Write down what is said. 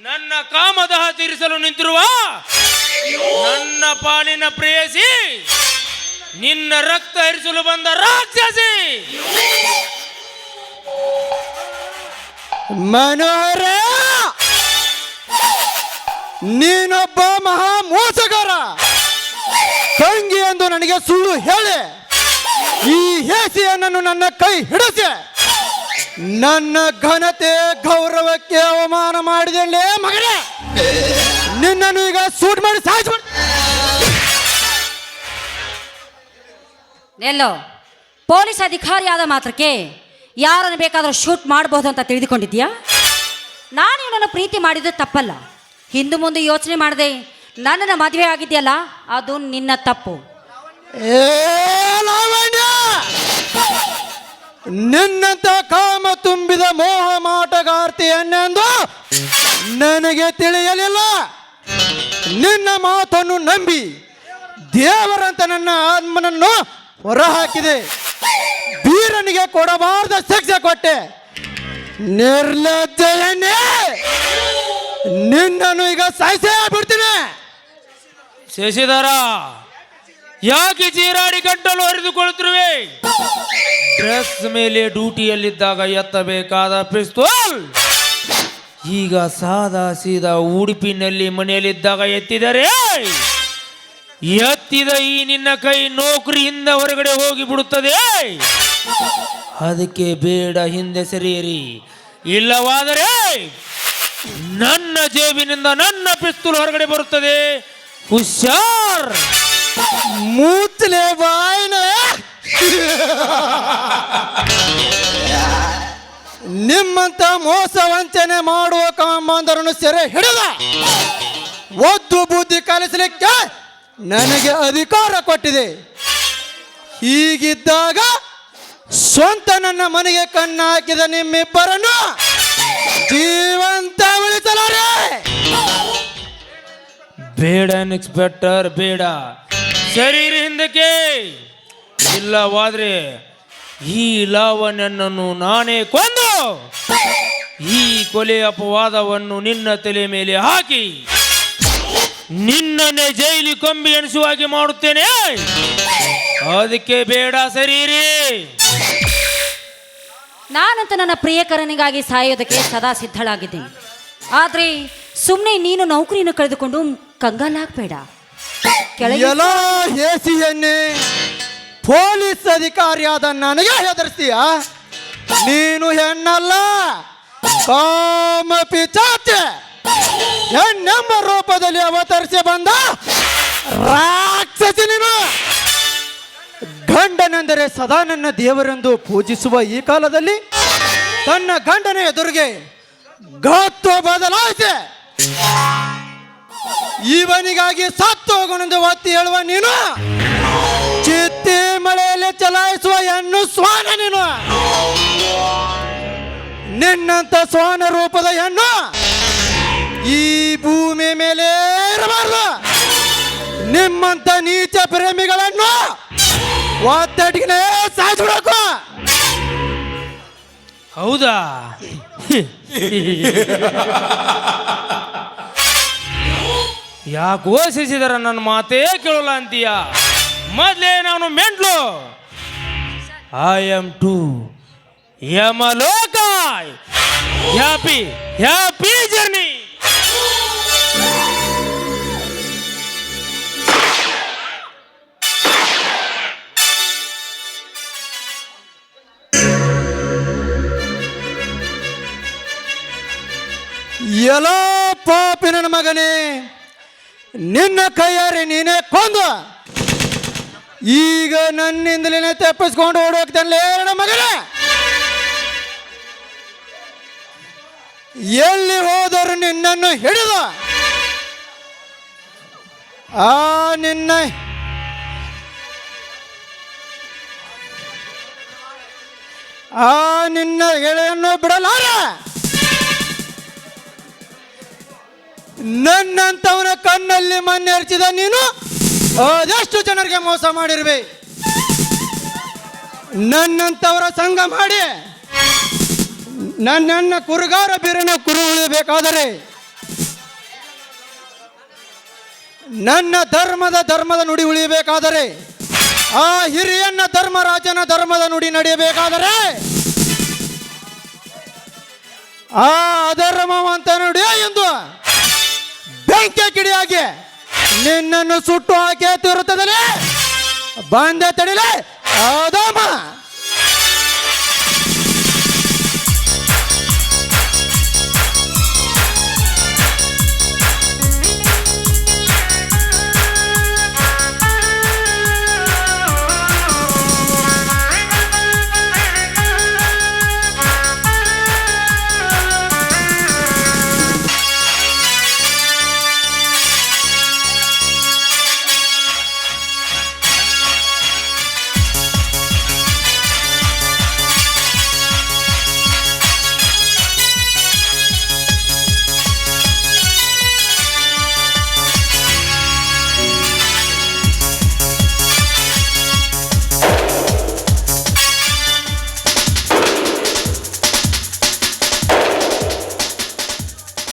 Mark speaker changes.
Speaker 1: ನನ್ನ ಕಾಮದಾಹ ತೀರಿಸಲು ನಿಂತಿರುವ ನನ್ನ ಪಾಲಿನ ಪ್ರೇಯಸಿ, ನಿನ್ನ ರಕ್ತ ಹರಿಸಲು ಬಂದ ರಾಕ್ಷಸಿ.
Speaker 2: ಮನೋಹರ, ನೀನೊಬ್ಬ ಮಹಾ ಮೋಸಗಾರ. ತಂಗಿ ಎಂದು ನನಗೆ ಸುಳ್ಳು ಹೇಳಿ ಈ ಹೇಸಿಯನ್ನು ನನ್ನ ಕೈ ಹಿಡಿಸಿ ನನ್ನ ಘನತೆ ಗೌರವಕ್ಕೆ ಅವಮಾನ ಮಾಡಿದಲ್ಲೇ ಮಗನೇ. ನಿನ್ನನ್ನು ಈಗ ಸೂಟ್ ಮಾಡಿ ಸಾಯಿಸ್ಬಿಡ್.
Speaker 3: ಎಲ್ಲೋ ಪೊಲೀಸ್ ಅಧಿಕಾರಿಯಾದ ಮಾತ್ರಕ್ಕೆ ಯಾರನ್ನು ಬೇಕಾದರೂ ಶೂಟ್ ಮಾಡಬಹುದು ಅಂತ ತಿಳಿದುಕೊಂಡಿದ್ಯಾ? ನಾನು ಇವನನ್ನು ಪ್ರೀತಿ ಮಾಡಿದ್ದು ತಪ್ಪಲ್ಲ. ಹಿಂದೆ ಮುಂದೆ ಯೋಚನೆ ಮಾಡದೆ ನನ್ನನ್ನು ಮದುವೆ ಆಗಿದೆಯಲ್ಲ, ಅದು ನಿನ್ನ ತಪ್ಪು.
Speaker 2: ನಿನ್ನಂತ ಕಾಮ ತುಂಬಿದ ಮೋಹ ಮಾಟಗಾರ್ತಿಯನ್ನೆಂದು ನನಗೆ ತಿಳಿಯಲಿಲ್ಲ. ನಿನ್ನ ಮಾತನ್ನು ನಂಬಿ ದೇವರಂತ ನನ್ನ ಆತ್ಮನನ್ನು ಹೊರಹಾಕಿದೆ. ಬೀರನಿಗೆ ಕೊಡಬಾರ್ದ ಶಿಕ್ಷೆ ಕೊಟ್ಟೆ. ನಿರ್ಲಜ್ಜೆಯನ್ನೇ, ನಿನ್ನನ್ನು ಈಗ ಸಾಯಿಸೇ ಬಿಡ್ತೀನಿ.
Speaker 1: ಶಶಿಧರ, ಯಾಕೆ ಚೀರಾಡಿ ಗಂಟಲು ಹರಿದುಕೊಳ್ಳುತ್ತಿರುವೆ? ಡ್ರೆಸ್ ಮೇಲೆ ಡ್ಯೂಟಿಯಲ್ಲಿದ್ದಾಗ ಎತ್ತಬೇಕಾದ ಪಿಸ್ತೂಲ್ ಈಗ ಸಾದಾ ಸೀದಾ ಉಡುಪಿನಲ್ಲಿ ಮನೆಯಲ್ಲಿದ್ದಾಗ ಎತ್ತಿದರೆ ಎತ್ತಿದ ಈ ನಿನ್ನ ಕೈ ನೌಕರಿಯಿಂದ ಹೊರಗಡೆ ಹೋಗಿ ಬಿಡುತ್ತದೆ. ಅದಕ್ಕೆ ಬೇಡ ಹಿಂದೆ ಸರಿಯಿರಿ, ಇಲ್ಲವಾದರೆ ನನ್ನ ಜೇಬಿನಿಂದ ನನ್ನ ಪಿಸ್ತೂಲ್ ಹೊರಗಡೆ ಬರುತ್ತದೆ. ಹುಷಾರ್.
Speaker 2: ಮೂತ್ಲೆ ಬಾಯ್ನ. ನಿಮ್ಮಂತ ಮೋಸ ವಂಚನೆ ಮಾಡುವ ಕಾಮಂದರನ್ನು ಸೆರೆ ಹಿಡಿದ ಒದ್ದು ಬುದ್ಧಿ ಕಲಿಸಲಿಕ್ಕೆ ನನಗೆ ಅಧಿಕಾರ ಕೊಟ್ಟಿದೆ. ಹೀಗಿದ್ದಾಗ ಸ್ವಂತ ನನ್ನ ಮನೆಗೆ ಕಣ್ಣು ಹಾಕಿದ ನಿಮ್ಮಿಬ್ಬರನ್ನು ಜೀವಂತ ಉಳಿಸಲಾರೆ.
Speaker 1: ಬೇಡ ಇನ್ಸ್ಪೆಕ್ಟರ್, ಬೇಡ. ಶರೀರ ಹಿಂದಕ್ಕೆ, ಇಲ್ಲವಾದ್ರೆ ಈ ಲಾವಣ್ಯನನ್ನು ನಾನೇ ಕೊಂದು ಈ ಕೊಲೆ ಅಪವಾದವನ್ನು ನಿನ್ನ ತಲೆ ಮೇಲೆ ಹಾಕಿ ನಿನ್ನನ್ನೇ ಜೈಲಿ ಕೊಂಬಿ ಎಣಿಸುವಾಗಿ ಮಾಡುತ್ತೇನೆ. ಅದಕ್ಕೆ ಬೇಡ, ಸರೀರಿ.
Speaker 3: ನಾನಂತ ನನ್ನ ಪ್ರಿಯಕರನಿಗಾಗಿ ಸಾಯೋದಕ್ಕೆ ಸದಾ ಸಿದ್ಧಳಾಗಿದ್ದೀನಿ. ಆದರೆ ಸುಮ್ಮನೆ ನೀನು ನೌಕರಿಯನ್ನು ಕಳೆದುಕೊಂಡು ಕಂಗಾಲಾಗಬೇಡ.
Speaker 2: ಎಲ್ಲ ಹೇಸಿಯನ್ನೇ ಪೊಲೀಸ್ ಅಧಿಕಾರಿಯಾದ ನನಗೆ ಹೆದರ್ಸ್ತೀಯ? ನೀನು ಹೆಣ್ಣಲ್ಲ, ಕಾಮ ಪಿಚಾಚೆ. ಹೆಣ್ಣೆಂಬ ರೂಪದಲ್ಲಿ ಅವತರಿಸಿ ಬಂದ ರಾಕ್ಷಸಿ ನೀನು. ಗಂಡನೆಂದರೆ ಸದಾ ನನ್ನ ದೇವರೆಂದು ಪೂಜಿಸುವ ಈ ಕಾಲದಲ್ಲಿ ತನ್ನ ಗಂಡನ ಎದುರಿಗೆ ಗಾತ್ತು ಬದಲಾಯಿಸಿ ಇವನಿಗಾಗಿ ಸತ್ತು ಹೋಗೋಣೆಂದು ಒತ್ತಿ ಹೇಳುವ ನೀನು ಚಿತ್ತಿ ಮಳೆಯಲ್ಲಿ ಚಲಾಯಿಸುವ ಹೆಣ್ಣು ಶ್ವಾನ ನೀನು. ನಿನ್ನಂತ ಶ್ವಾನ ರೂಪದ ಹೆಣ್ಣು ಈ ಭೂಮಿ ಮೇಲೆ ಇರಬಾರದು. ನಿಮ್ಮಂತ ನೀಚ ಪ್ರೇಮಿಗಳನ್ನು ಒತ್ತಟಿಗೆ ಸಾಯಿಸ್ಬಿಡಬೇಕು.
Speaker 1: ಹೌದಾ? ಯಾಕೋ ಶಶಿಧರ ನನ್ನ ಮಾತೇ ಕೇಳಲ್ಲ ಅಂತೀಯ? ಮೊದಲೇ ನಾನು mental. I am to Yamaloka. Happy happy journey.
Speaker 2: ಎಲ್ಲ ಪಾಪಿ ನನ್ನ ಮಗನೇ, ನಿನ್ನ ಕೈಯಾರೆ ನೀನೇ ಕೊಂದು ಈಗ ನನ್ನಿಂದಲೇ ತಪ್ಪಿಸ್ಕೊಂಡು ಓಡೋಗ್ತಾನಲೇ ನನ್ನ ಮಗನೇ. ಎಲ್ಲಿ ಹೋದರೂ ನಿನ್ನನ್ನು ಹಿಡಿದು ನಿನ್ನ ಎಳೆಯನ್ನು ಬಿಡಲಾರ. ನನ್ನಂತವನ ಕಣ್ಣಲ್ಲಿ ಮಣ್ಣೆರಚಿದ ನೀನು ಅದೆಷ್ಟು ಜನರಿಗೆ ಮೋಸ ಮಾಡಿರ್ವೆ. ನನ್ನಂತವರ ಸಂಘ ಮಾಡಿ ನನ್ನ ಕುರುಗಾರ ಬೀರನ ಕುರು ಉಳಿಬೇಕಾದರೆ ನನ್ನ ಧರ್ಮದ ನುಡಿ ಉಳಿಯಬೇಕಾದರೆ, ಆ ಹಿರಿಯನ್ನ ಧರ್ಮರಾಜನ ಧರ್ಮದ ನುಡಿ ನಡೆಯಬೇಕಾದರೆ, ಆ ಅಧರ್ಮವಂತ ನುಡಿ ಎಂದು ಬೆಂಕಿ ಕಿಡಿಯಾಗಿ ನಿನ್ನನ್ನು ಸುಟ್ಟು ಹಾಕಿ ತಿರುತ್ತದೆ. ಬಂದೆ ತಡಿಲೆ ಅಧಮ.